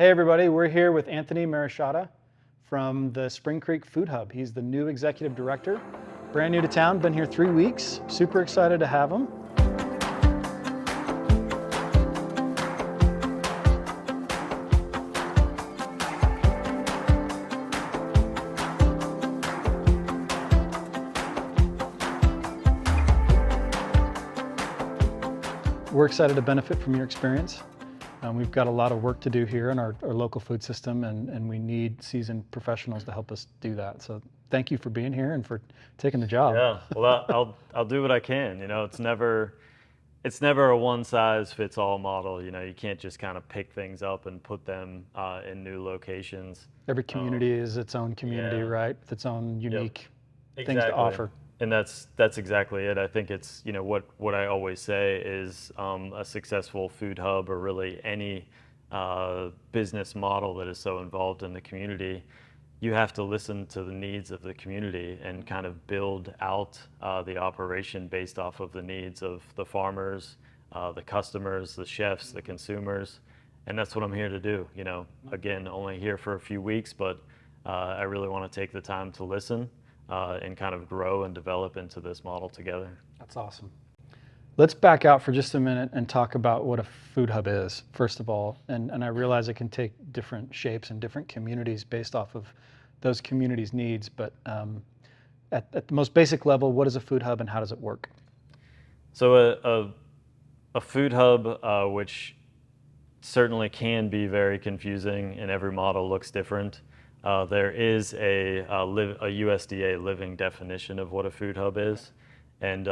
Hey everybody, we're here with Anthony Marashada from the Spring Creek Food Hub. He's the new executive director, brand new to town, been here 3 weeks. Super excited to have him. We're excited to benefit from your experience. We've got a lot of work to do here in our local food system, and we need seasoned professionals to help us do that. So thank you for being here and for taking the job. Yeah, well, I'll do what I can. You know, it's never a one size fits all model. You know, you can't just kind of pick things up and put them in new locations. Every community is its own community, yeah. right? With its own unique things to Exactly. offer. And that's exactly it. I think it's, you know, what I always say is a successful food hub, or really any business model that is so involved in the community, you have to listen to the needs of the community and kind of build out the operation based off of the needs of the farmers, the customers, the chefs, the consumers. And that's what I'm here to do. You know, again, only here for a few weeks, but I really want to take the time to listen and kind of grow and develop into this model together. That's awesome. Let's back out for just a minute and talk about what a food hub is, first of all. And I realize it can take different shapes in different communities based off of those communities' needs. But at the most basic level, what is a food hub and how does it work? So a food hub, which certainly can be very confusing, and every model looks different. There is a USDA living definition of what a food hub is, and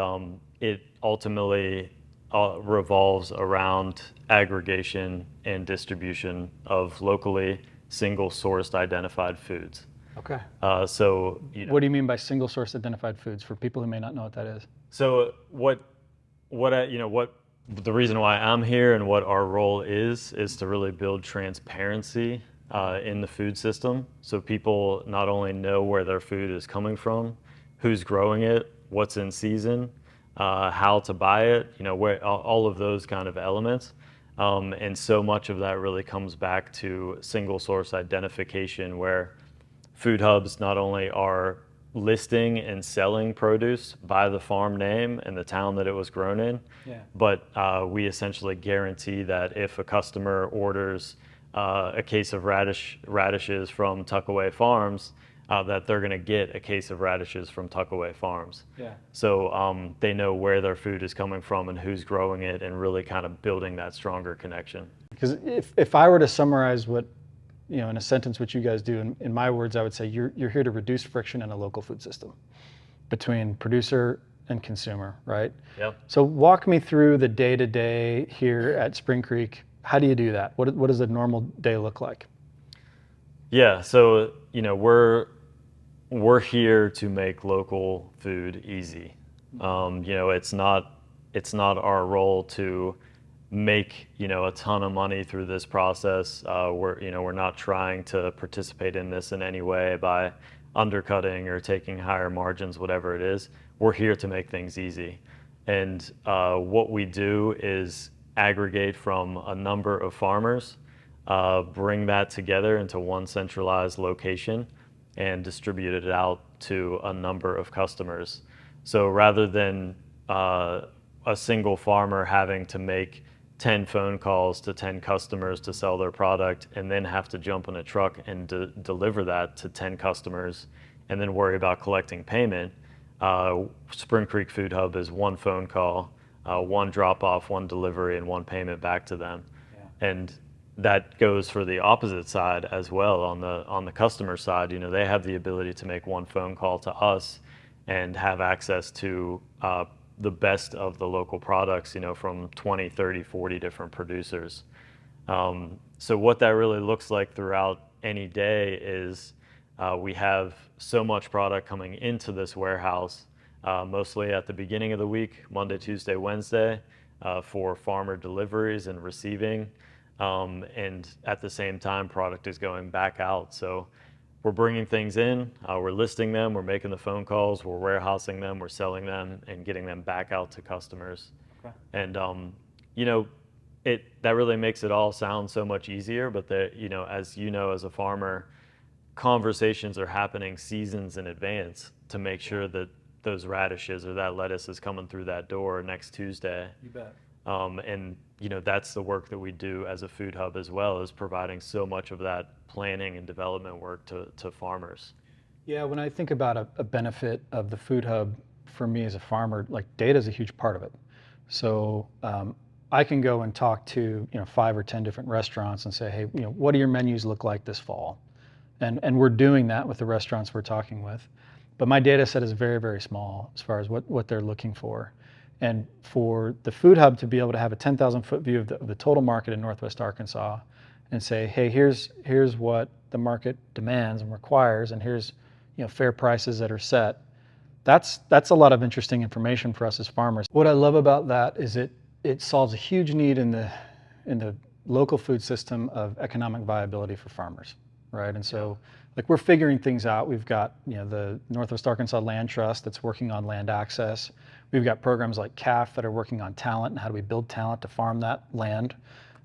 it ultimately revolves around aggregation and distribution of locally single-sourced identified foods. Okay. So, you know, what do you mean by single-source identified foods for people who may not know what that is? So what the reason why I'm here and what our role is to really build transparency in the food system, so people not only know where their food is coming from, who's growing it, what's in season, how to buy it, you know, where all of those kind of elements. And so much of that really comes back to single source identification, where food hubs not only are listing and selling produce by the farm name and the town that it was grown in, but we essentially guarantee that if a customer orders a case of radishes from Tuckaway Farms, that they're going to get a case of radishes from Tuckaway Farms. Yeah. So they know where their food is coming from and who's growing it, and really kind of building that stronger connection. Because if I were to summarize what, you know, in a sentence, what you guys do, in my words, I would say you're here to reduce friction in a local food system between producer and consumer, right? Yep. So walk me through the day-to-day here at Spring Creek. How do you do that? What does a normal day look like? Yeah, so, you know, we're here to make local food easy. You know, it's not our role to make, you know, a ton of money through this process. We're not trying to participate in this in any way by undercutting or taking higher margins, whatever it is. We're here to make things easy. And what we do is aggregate from a number of farmers, bring that together into one centralized location, and distribute it out to a number of customers. So rather than a single farmer having to make 10 phone calls to 10 customers to sell their product, and then have to jump in a truck and deliver that to 10 customers, and then worry about collecting payment, Spring Creek Food Hub is one phone call, one drop off, one delivery, and one payment back to them. Yeah. And that goes for the opposite side as well. On the customer side, you know, they have the ability to make one phone call to us and have access to the best of the local products, you know, from 20, 30, 40 different producers. So what that really looks like throughout any day is we have so much product coming into this warehouse, mostly at the beginning of the week, Monday, Tuesday, Wednesday, for farmer deliveries and receiving. And at the same time, product is going back out. So we're bringing things in, we're listing them, we're making the phone calls, we're warehousing them, we're selling them, and getting them back out to customers. Okay. And, you know, that really makes it all sound so much easier. But as you know, as a farmer, conversations are happening seasons in advance to make sure that those radishes or that lettuce is coming through that door next Tuesday. You bet. And that's the work that we do as a food hub as well, is providing so much of that planning and development work to farmers. Yeah, when I think about a benefit of the food hub for me as a farmer, like data is a huge part of it. So I can go and talk to 5 or 10 different restaurants and say, hey, what do your menus look like this fall? And we're doing that with the restaurants we're talking with. But my data set is very, very small as far as what they're looking for. And for the food hub to be able to have a 10,000 foot view of the total market in Northwest Arkansas and say, hey, here's what the market demands and requires, and here's fair prices that are set. That's a lot of interesting information for us as farmers. What I love about that is it solves a huge need in the local food system of economic viability for farmers, right? And so like we're figuring things out. We've got the Northwest Arkansas Land Trust that's working on land access. We've got programs like CAF that are working on talent and how do we build talent to farm that land.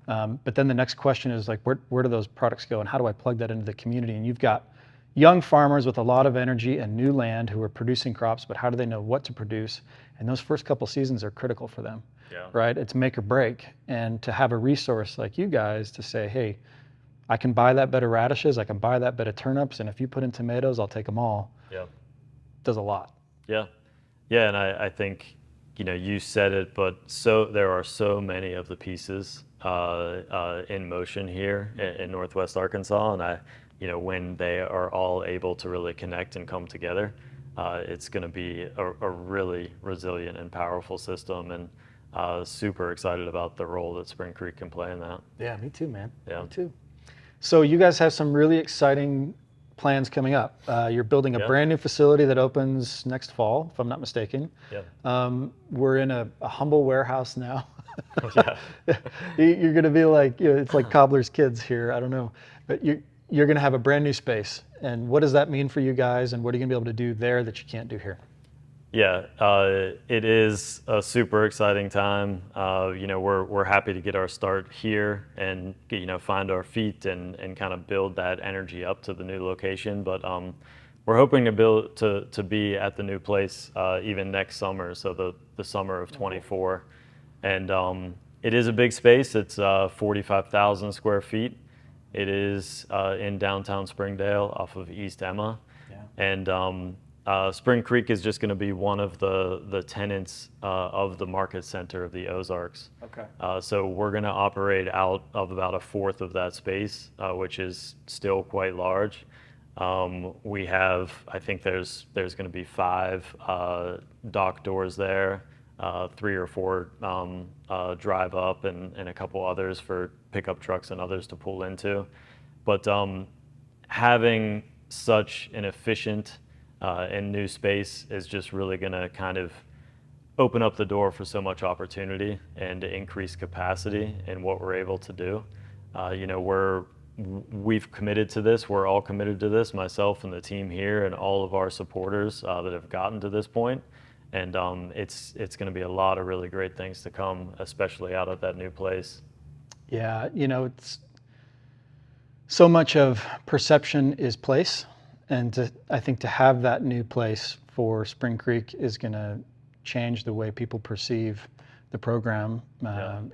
But then the next question is like, where do those products go and how do I plug that into the community? And you've got young farmers with a lot of energy and new land who are producing crops, but how do they know what to produce? And those first couple seasons are critical for them, right? It's make or break. And to have a resource like you guys to say, hey, I can buy that bed of radishes, I can buy that bed of turnips, and if you put in tomatoes, I'll take them all. Yeah, does a lot. Yeah, and I think you said it, but there are so many of the pieces in motion here in Northwest Arkansas, and when they are all able to really connect and come together, it's going to be a really resilient and powerful system, and super excited about the role that Spring Creek can play in that. Yeah, me too, man. Yeah. Me too. So you guys have some really exciting plans coming up. You're building a brand new facility that opens next fall, if I'm not mistaken. Yeah. We're in a humble warehouse now. You're going to be like, it's like cobbler's kids here. I don't know, but you're going to have a brand new space. And what does that mean for you guys? And what are you going to be able to do there that you can't do here? Yeah, it is a super exciting time. We're happy to get our start here and find our feet and kind of build that energy up to the new location. But we're hoping to be at the new place even next summer, so the summer of 24. And it is a big space. It's 45,000 square feet. It is in downtown Springdale off of East Emma. Yeah. And Spring Creek is just going to be one of the tenants of the market center of the Ozarks. Okay. So we're going to operate out of about a fourth of that space, which is still quite large. We have, I think there's going to be 5 dock doors there, 3 or 4 drive up, and a couple others for pickup trucks and others to pull into. But having such an efficient and new space is just really going to kind of open up the door for so much opportunity and to increase capacity in what we're able to do. We've committed to this. We're all committed to this, myself and the team here and all of our supporters that have gotten to this point. And it's going to be a lot of really great things to come, especially out of that new place. Yeah, it's so much of perception is place. And I think to have that new place for Spring Creek is going to change the way people perceive the program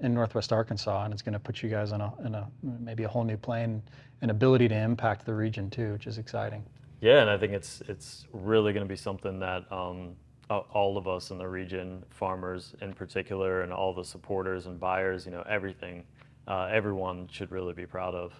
in Northwest Arkansas, and it's going to put you guys on maybe a whole new plane and ability to impact the region too, which is exciting. Yeah, and I think it's really going to be something that all of us in the region, farmers in particular, and all the supporters and buyers, everyone should really be proud of.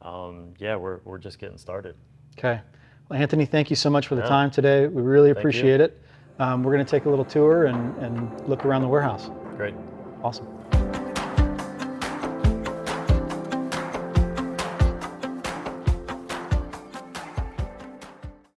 We're just getting started. Okay. Well, Anthony, thank you so much for the time today. We really appreciate it. We're going to take a little tour and look around the warehouse. Great. Awesome.